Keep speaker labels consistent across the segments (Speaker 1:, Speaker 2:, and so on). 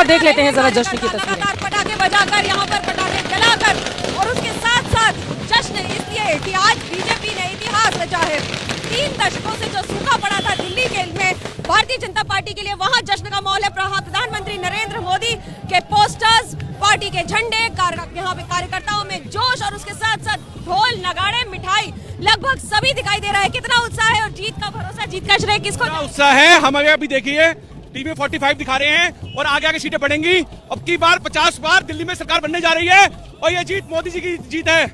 Speaker 1: और देख लेते हैं जरा जश्न की तस्वीरें।
Speaker 2: लगातार पटाखे बजाकर, यहाँ पर पटाखे जलाकर, और उसके साथ साथ जश्न इसलिए कि आज बीजेपी ने इतिहास रचा है। 3 दशकों से जो सूखा पड़ा था दिल्ली के में भारतीय जनता पार्टी के लिए, वहाँ जश्न का माहौल है। प्रधानमंत्री नरेंद्र मोदी के पोस्टर्स, पार्टी के झंडे, यहाँ पे कार्यकर्ताओं में जोश, और उसके साथ साथ ढोल, नगाड़े, मिठाई, लगभग सभी दिखाई दे रहा है। कितना उत्साह है और जीत का भरोसा, जीत का श्रेय किसको?
Speaker 3: उत्साह है हमारे। अभी देखिए टीवी 45 दिखा रहे हैं और आगे आगे सीटें बढ़ेंगी। अब की बार 50 बार दिल्ली में सरकार बनने जा रही है और ये जीत मोदी जी की जीत है।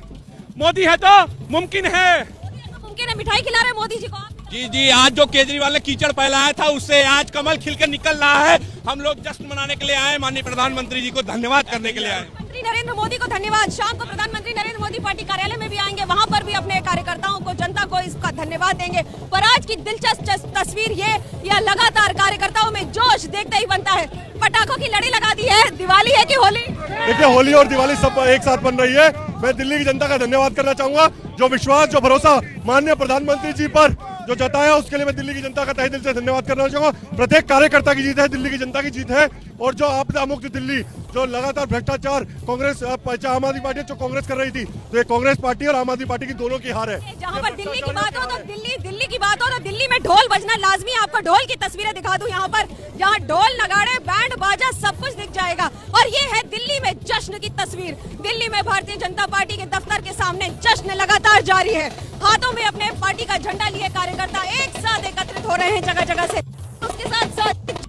Speaker 3: मोदी है तो मुमकिन है।
Speaker 2: मुमकिन है। मिठाई खिला रहे मोदी जी को।
Speaker 3: जी जी, आज जो केजरीवाल ने कीचड़ फैलाया था उससे आज कमल खिलकर निकल रहा है। हम लोग जश्न मनाने के लिए आए, माननीय प्रधानमंत्री जी को धन्यवाद करने के लिए आए।
Speaker 2: प्रधानमंत्री नरेंद्र मोदी को धन्यवाद। शाम को प्रधानमंत्री नरेंद्र मोदी पार्टी कार्यालय में भी आएंगे, वहां पर भी अपने कार्यकर्ताओं को, जनता को इसका धन्यवाद देंगे। पर आज की दिलचस्प तस्वीर ये लगातार कार्यकर्ताओं में जोश देखते ही बनता है। पटाखों की लड़ी लगा दी है। दिवाली है कि होली?
Speaker 4: देखिए, होली और दिवाली सब एक साथ बन रही है। मैं दिल्ली की जनता का धन्यवाद करना चाहूंगा, जो विश्वास, जो भरोसा माननीय प्रधानमंत्री जी पर जो जताया, उसके लिए मैं दिल्ली की जनता का तहे दिल से धन्यवाद करना चाहूंगा। प्रत्येक कार्यकर्ता की जीत है, दिल्ली की जनता की जीत है। और जो आपदा मुक्त दिल्ली, जो लगातार भ्रष्टाचार कांग्रेस, आम आदमी पार्टी जो कांग्रेस कर रही थी, तो ये कांग्रेस पार्टी और आम आदमी पार्टी की दोनों की हार है।
Speaker 2: जहाँ पर दिल्ली की बात हो तो दिल्ली की बात हो तो दिल्ली में ढोल बजना लाजमी। आपको ढोल की तस्वीरें दिखा दूं, यहाँ पर जहाँ ढोल, नगाड़े, बैंड बाजा सब कुछ दिख जाएगा। और ये है दिल्ली में जश्न की तस्वीर। दिल्ली में भारतीय जनता पार्टी के दफ्तर के सामने जश्न लगातार जारी है। हाथों में अपने पार्टी का झंडा लिए कार्यकर्ता एक साथ एकत्रित हो रहे हैं जगह जगह से। उसके साथ साथ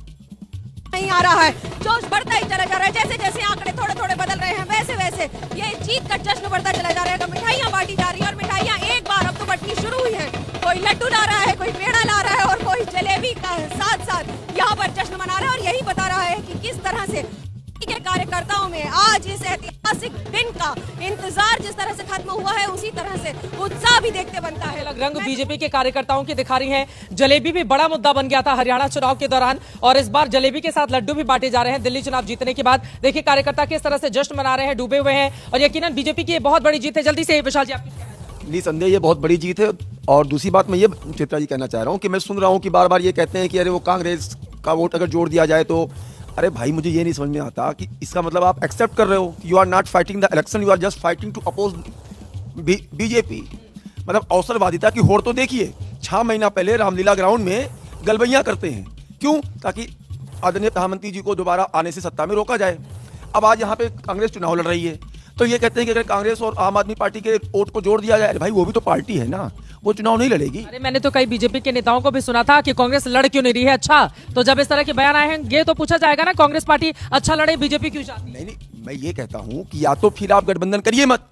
Speaker 2: नहीं आ रहा है, जोश बढ़ता ही चला जा रहा है। जैसे जैसे आंकड़े थोड़े थोड़े बदल रहे हैं, वैसे वैसे ये जीत का जश्न बढ़ता चला जा रहा है। मिठाइयाँ बांटी जा रही है और मिठाइयाँ एक बार अब तो बंटनी शुरू हुई है। कोई लड्डू ला रहा है, कोई पेड़ा ला रहा है और कोई जलेबी का साथ साथ यहाँ पर जश्न मना रहा है। और यही बता रहा है कि किस तरह से के कार्यकर्ताओं में आज इस ऐतिहासिक दिन का इंतजार जिस तरह से खत्म हुआ है, उसी तरह से उत्साह भी देखते बनता है।
Speaker 1: अलग रंग बीजेपी के कार्यकर्ताओं की दिखा रही हैं। जलेबी भी बड़ा मुद्दा बन गया था हरियाणा चुनाव के दौरान, और इस बार जलेबी के साथ लड्डू भी बांटे जा रहे हैं दिल्ली चुनाव जीतने के बाद। देखिए कार्यकर्ता किस तरह से जश्न मना रहे हैं, डूबे हुए हैं, और यकीनन बीजेपी की बहुत बड़ी जीत है। जल्दी से विशाल जी, आप
Speaker 5: निसंदेह ये बहुत बड़ी जीत है। और दूसरी बात मैं ये चित्रा जी कहना चाह रहा हूँ कि मैं सुन रहा हूँ कि बार बार ये कहते हैं कि अरे वो कांग्रेस का वोट अगर जोड़ दिया जाए तो, अरे भाई मुझे ये नहीं समझ में आता कि इसका मतलब आप एक्सेप्ट कर रहे हो, you are not fighting the election, you are just fighting to oppose BJP. मतलब अवसरवादिता की होड़ तो देखिए। 6 महीना पहले रामलीला ग्राउंड में गलबैयां करते हैं, क्यों? ताकि आदरणीय प्रधानमंत्री जी को दोबारा आने से सत्ता में रोका जाए। अब आज यहाँ पे कांग्रेस चुनाव लड़ रही है तो ये कहते हैं कि अगर कांग्रेस और आम आदमी पार्टी के वोट को जोड़ दिया जाए, भाई वो भी तो पार्टी है ना, वो चुनाव नहीं लड़ेगी।
Speaker 1: अरे मैंने तो कई बीजेपी के नेताओं को भी सुना था कि कांग्रेस लड़ क्यों नहीं रही है। अच्छा, तो जब इस तरह के बयान आए हैं, ये तो पूछा जाएगा ना कांग्रेस पार्टी अच्छा लड़े, बीजेपी क्यों चाहती है?
Speaker 5: नहीं, मैं ये कहता हूँ कि या तो फिर आप गठबंधन करिए मत,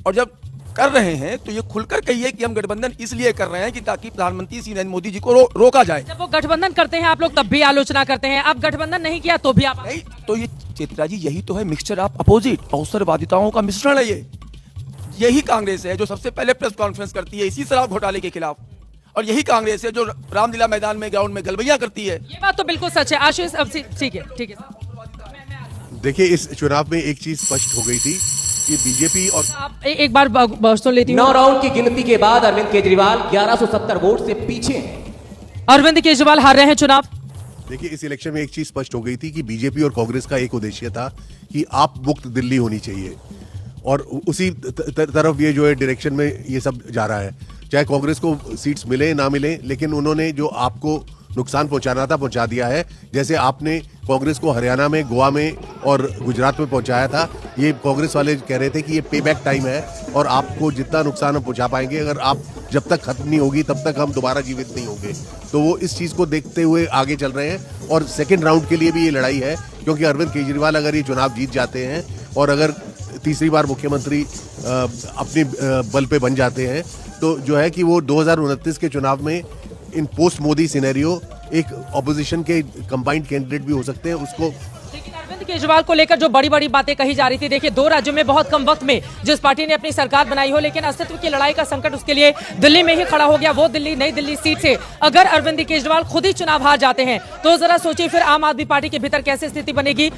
Speaker 5: और जब कर रहे हैं तो ये खुलकर कहिए कि हम गठबंधन इसलिए कर रहे हैं कि ताकि प्रधानमंत्री श्री नरेंद्र मोदी जी को रोका जाए।
Speaker 1: जब वो गठबंधन करते हैं आप लोग तब भी आलोचना करते हैं, अब गठबंधन नहीं किया तो भी आप
Speaker 5: नहीं। तो ये चित्रा जी यही तो है मिक्सचर ऑफ अपोजिट, अवसरवादिताओं का मिश्रण है ये। यही कांग्रेस है जो सबसे पहले प्रेस कॉन्फ्रेंस करती है इसी शराब घोटाले के खिलाफ, और यही कांग्रेस है जो रामलीला मैदान में, ग्राउंड में गलबैयां करती है।
Speaker 1: ये बात तो बिल्कुल सच है। आशीष, अब ठीक है।
Speaker 4: देखिए, इस चुनाव में एक चीज स्पष्ट हो गई थी कि बीजेपी और
Speaker 1: आप एक बार सुन लेती हूँ।
Speaker 6: 9 राउंड की गिनती के बाद अरविंद केजरीवाल 1170 वोट से पीछे हैं।
Speaker 1: अरविंद केजरीवाल हार रहे हैं चुनाव।
Speaker 4: देखिए, इस इलेक्शन में एक चीज स्पष्ट हो गई थी कि बीजेपी और कांग्रेस का एक उद्देश्य था कि आप मुक्त दिल्ली होनी चाहिए, और उसी तरफ ये जो है डायरेक्शन में ये सब जा रहा है। चाहे कांग्रेस को सीट्स मिले ना मिले, लेकिन उन्होंने जो आपको नुकसान पहुंचाना था पहुंचा दिया है। जैसे आपने कांग्रेस को हरियाणा में, गोवा में और गुजरात में पहुंचाया था, ये कांग्रेस वाले कह रहे थे कि ये पे बैक टाइम है और आपको जितना नुकसान हम पहुंचा पाएंगे, अगर आप जब तक खत्म नहीं होगी तब तक हम दोबारा जीवित नहीं होंगे। तो वो इस चीज़ को देखते हुए आगे चल रहे हैं। और सेकेंड राउंड के लिए भी ये लड़ाई है, क्योंकि अरविंद केजरीवाल अगर ये चुनाव जीत जाते हैं और अगर तीसरी बार मुख्यमंत्री अपने बल पे बन जाते हैं, तो जो है कि वो 2029 के चुनाव में इन पोस्ट मोदी सिनेरियो एक ऑपोजिशन के कंबाइंड कैंडिडेट भी हो सकते हैं। उसको
Speaker 1: लेकिन अरविंद केजरीवाल को लेकर जो बड़ी बड़ी बातें कही जा रही थी, देखिए 2 राज्यों में बहुत कम वक्त में जिस पार्टी ने अपनी सरकार बनाई हो, लेकिन अस्तित्व की लड़ाई का संकट उसके लिए दिल्ली में ही खड़ा हो गया। वो दिल्ली, नई दिल्ली सीट से अगर अरविंद केजरीवाल खुद ही चुनाव हार जाते हैं तो जरा सोचिए फिर आम आदमी पार्टी के भीतर कैसे स्थिति बनेगी।